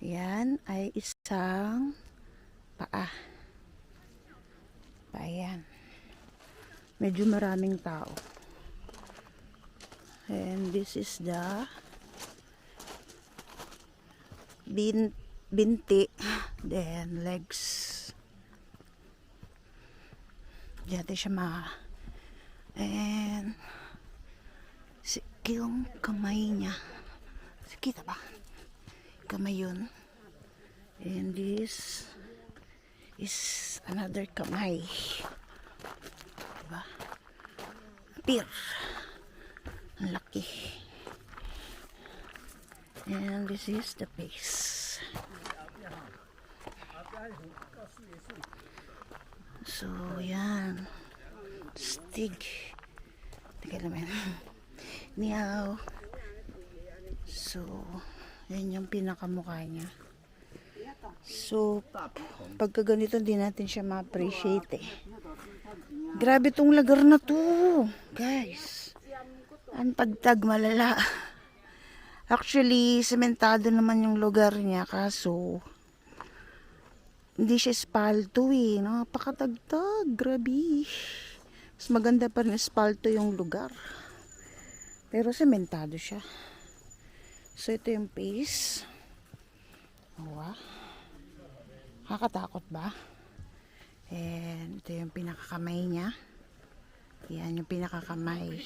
Yan ay isang paa. Ayan. Medyo maraming tao. And this is the binti. Then legs. Diyan siya and yung kamay niya. Kita ba? Kamay yun. And this is another kamay. Diba? Appear. Ang laki. And this is the face. So, yan. Stig. Tingnan naman. Meow. So, yan yung pinakamukha niya. So, pagka ganito, hindi natin siya ma-appreciate eh. Grabe tong lugar na to, guys. Ang pagtag malala. Actually, sementado naman yung lugar niya, kaso hindi siya espalto eh. Napakatagtag, grabe. Mas maganda pa rin espalto yung lugar. Pero sementado siya. So, ito yung face. Wow. Nakakatakot ba? And ito yung pinakakamay niya. Yan yung pinakakamay.